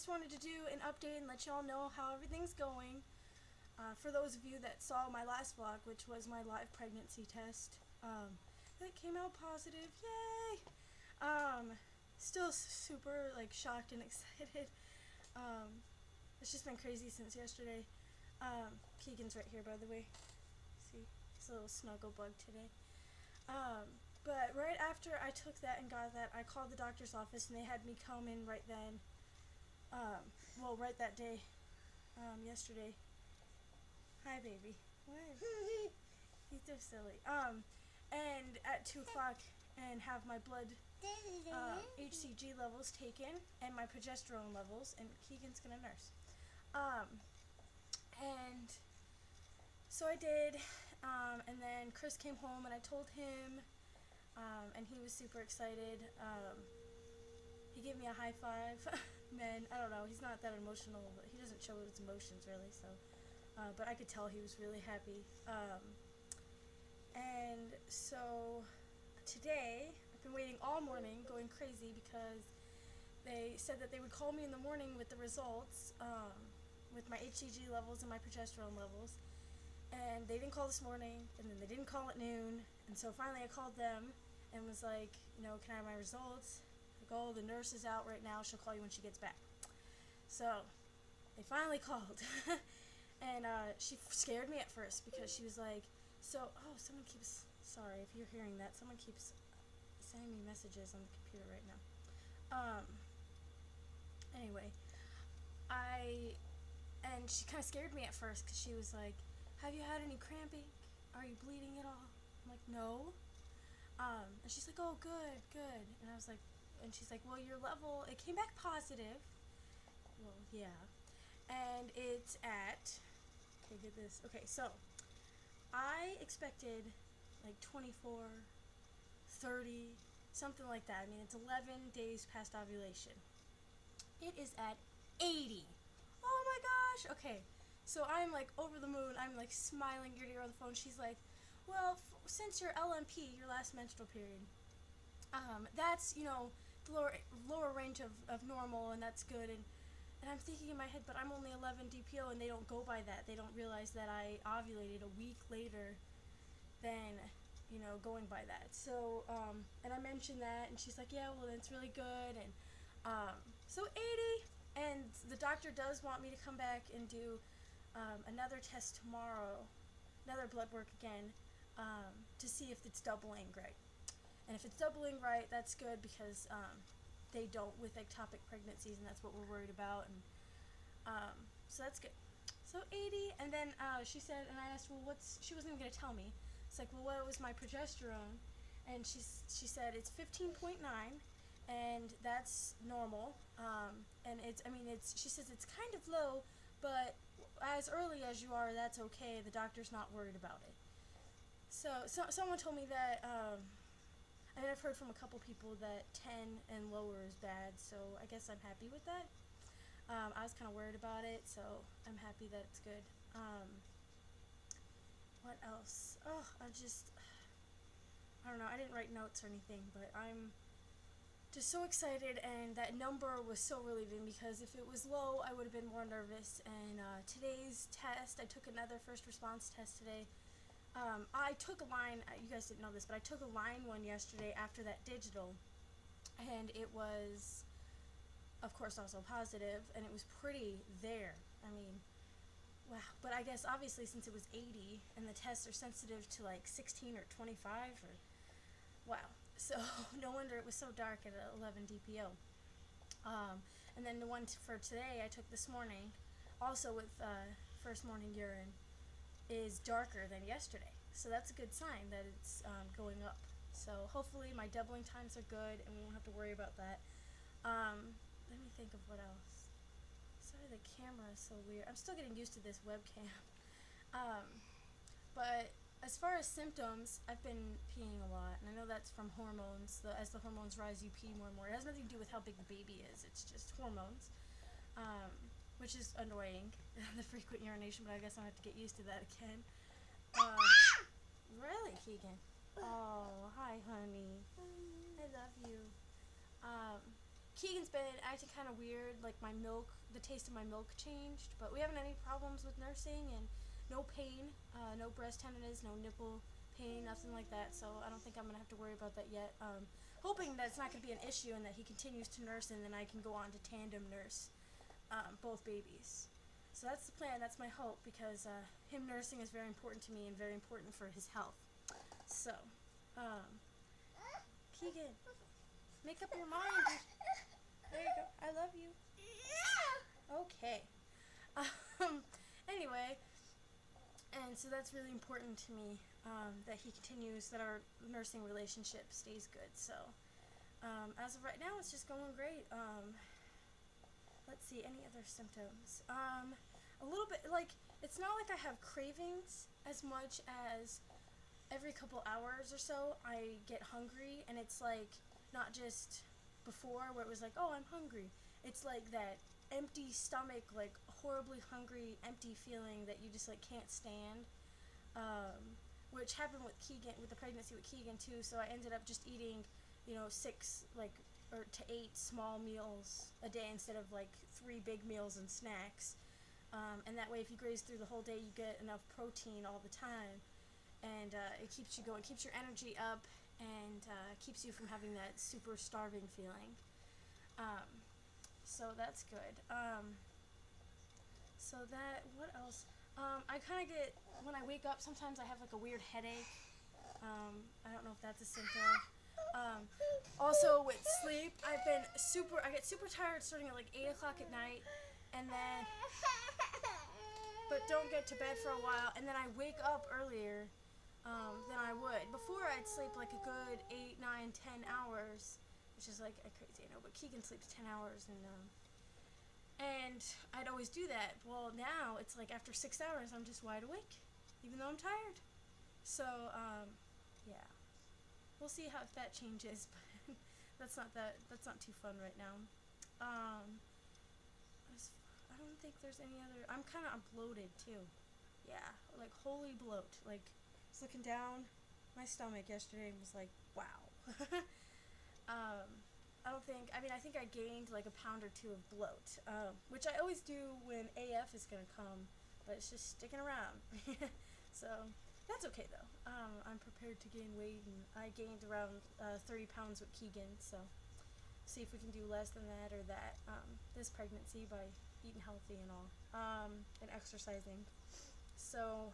just wanted to do an update and let y'all know how everything's going. For those of you that saw my last vlog, which was my live pregnancy test, that came out positive. Yay! Still super shocked and excited. It's just been crazy since yesterday. Keegan's right here, by the way. See, he's a little snuggle bug today. But right after I took that and got that, I called the doctor's office and they had me come in right then. Right that day. Yesterday. Hi, baby. What? He's so silly. And at 2 o'clock and have my blood HCG levels taken and my progesterone levels, and Keegan's gonna nurse. And so I did, and then Chris came home and I told him, and he was super excited. He gave me a high five. Man, I don't know, he's not that emotional, but he doesn't show his emotions really, so, but I could tell he was really happy. And so today, I've been waiting all morning, going crazy, because they said that they would call me in the morning with the results, with my HCG levels and my progesterone levels. And they didn't call this morning, and then they didn't call at noon, and so finally I called them and was like, can I have my results? Like, oh, the nurse is out right now, she'll call you when she gets back. So, they finally called. And she scared me at first because she was like, someone keeps, sorry if you're hearing that, someone keeps sending me messages on the computer right now. Anyway, and she kind of scared me at first because she was like, have you had any cramping? Are you bleeding at all? I'm like, no. And she's like, oh, good. And I was like, and she's like, well, your level, it came back positive. Well, yeah. And it's at, okay, get this. Okay, so I expected 24, 30, something like that. I mean, it's 11 days past ovulation. It is at 80. Oh my gosh. Okay. So I'm over the moon. I'm smiling ear to ear on the phone. She's like, well, since your LMP, your last menstrual period, that's, the lower range of normal, and that's good. And I'm thinking in my head, but I'm only 11 DPO, and they don't go by that. They don't realize that I ovulated a week later than, going by that. So, and I mentioned that, and she's like, yeah, well, that's really good. And so 80, and the doctor does want me to come back and do another test tomorrow, another blood work again, to see if it's doubling right. And if it's doubling right, that's good, because they don't with ectopic pregnancies, and that's what we're worried about. And so that's good. So 80, and then she said, and I asked, well, she wasn't even going to tell me. It's like, well, what was my progesterone? And she said it's 15.9, and that's normal. And she says it's kind of low, but as early as you are, that's okay. The doctor's not worried about it. So someone told me that, I've heard from a couple people that 10 and lower is bad, so I guess I'm happy with that. I was kind of worried about it, so I'm happy that it's good. What else? Oh, I don't know, I didn't write notes or anything, but I'm just so excited, and that number was so relieving, because if it was low, I would have been more nervous. And today's test, I took another first response test today. I took a line, you guys didn't know this, but I took a line one yesterday after that digital, and it was, of course, also positive, and it was pretty there. I mean, wow. But I guess obviously since it was 80 and the tests are sensitive to 16 or 25, or wow. So no wonder it was so dark at 11 DPO. And then the one for today I took this morning, also with first morning urine, is darker than yesterday. So that's a good sign that it's going up. So hopefully my doubling times are good and we won't have to worry about that. Let me think of what else. Sorry, the camera is so weird. I'm still getting used to this webcam. But as far as symptoms, I've been peeing a lot, and I know that's from hormones. As the hormones rise, you pee more and more. It has nothing to do with how big the baby is. It's just hormones, which is annoying, the frequent urination, but I guess I'll have to get used to that again. Really, Keegan? Oh, hi, honey. I love you. Keegan's been acting kind of weird, like the taste of my milk changed, but we haven't any problems with nursing and no pain, no breast tenderness, no nipple pain, nothing like that, so I don't think I'm going to have to worry about that yet. Hoping that it's not going to be an issue and that he continues to nurse and then I can go on to tandem nurse both babies. So that's the plan, that's my hope, because him nursing is very important to me and very important for his health. So, Keegan, make up your mind. There you go. I love you. Okay. Anyway, and so that's really important to me, that he continues, that our nursing relationship stays good. So, as of right now, it's just going great. Let's see, any other symptoms? A little bit, like, it's not like I have cravings as much as every couple hours or so I get hungry, and it's like not just before where it was like, oh, I'm hungry. It's like that empty stomach, like horribly hungry, empty feeling that you just like can't stand, which happened with Keegan, with the pregnancy with Keegan too. So I ended up just eating, 6 or to 8 small meals a day instead of like 3 big meals and snacks. And that way, if you graze through the whole day, you get enough protein all the time. And it keeps you going, keeps your energy up, and keeps you from having that super starving feeling. So that's good. What else? I kind of get, when I wake up, sometimes I have like a weird headache. I don't know if that's a symptom. Also with sleep, I get super tired starting at like 8 o'clock at night, and then, but don't get to bed for a while, and then I wake up earlier than I would. Before, I'd sleep like a good 8, 9, 10 hours, which is like crazy, I know, but Keegan sleeps 10 hours, and I'd always do that. Well, now it's like after 6 hours, I'm just wide awake, even though I'm tired. So, yeah, we'll see if that changes, but that's not too fun right now. I don't think there's any other. I'm bloated too. Yeah, like holy bloat. Like, I was looking down my stomach yesterday and was like, wow. I think I gained like a pound or 2 of bloat, which I always do when AF is gonna come, but it's just sticking around. So that's okay though. I'm prepared to gain weight, and I gained around 30 pounds with Keegan, so see if we can do less than that or that this pregnancy by eating healthy and all, and exercising. So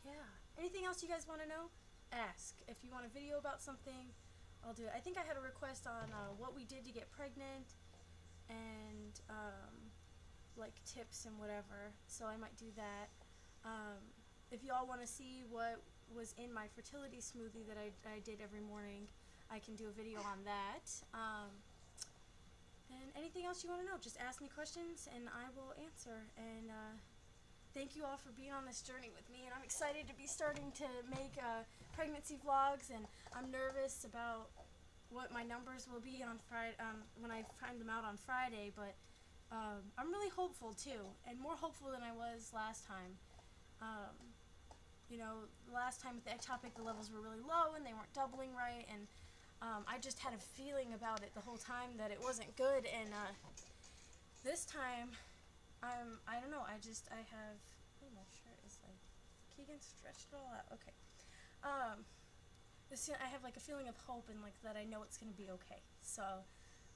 yeah, anything else you guys want to know? Ask. If you want a video about something, I'll do it. I think I had a request on what we did to get pregnant, and like tips and whatever, so I might do that. If y'all want to see what was in my fertility smoothie that I did every morning, I can do a video on that. And anything else you want to know, just ask me questions and I will answer. And thank you all for being on this journey with me, and I'm excited to be starting to make pregnancy vlogs, and I'm nervous about what my numbers will be on Friday, when I find them out on Friday, but I'm really hopeful too, and more hopeful than I was last time. The last time with the ectopic, the levels were really low and they weren't doubling right, and I just had a feeling about it the whole time that it wasn't good, and this time, I don't know, I have, oh, my shirt is like, Keegan stretched it all out, okay. I have like a feeling of hope, and like that I know it's going to be okay, so,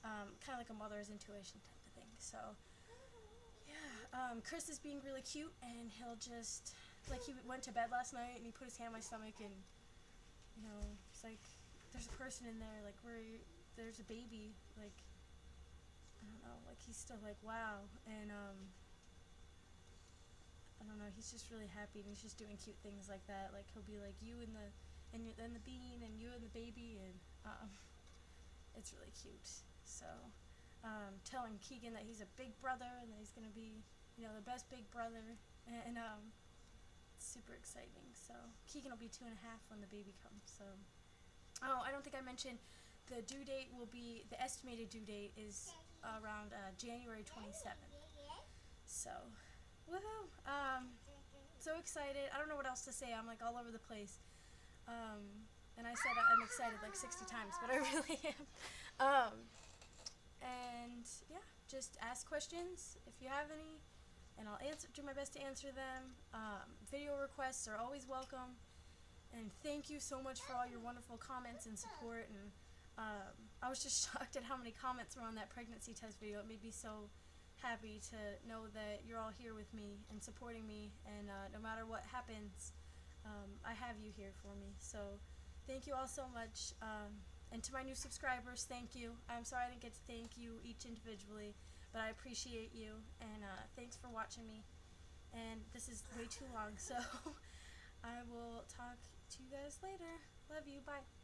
kind of like a mother's intuition type of thing, so, yeah, Chris is being really cute, and he'll just, like, he went to bed last night, and he put his hand on my stomach, and, it's like, there's a person in there, like, there's a baby, like, I don't know, like, he's still like, wow, and, I don't know, he's just really happy, and he's just doing cute things like that, like, he'll be like, you and the bean, and you and the baby, and, it's really cute, so, telling Keegan that he's a big brother, and that he's gonna be, the best big brother, and, it's super exciting, so, Keegan will be 2.5 when the baby comes, so, oh, I don't think I mentioned, the estimated due date is around, January 27th, so, woohoo, so excited, I don't know what else to say, I'm like all over the place, and I said I'm excited like 60 times, but I really am, just ask questions if you have any, and I'll do my best to answer them. Video requests are always welcome. And thank you so much for all your wonderful comments and support. And I was just shocked at how many comments were on that pregnancy test video. It made me so happy to know that you're all here with me and supporting me. And no matter what happens, I have you here for me. So thank you all so much. And to my new subscribers, thank you. I'm sorry I didn't get to thank you each individually, but I appreciate you. And thanks for watching me. And this is way too long, so I will talk to you guys later. Love you. Bye.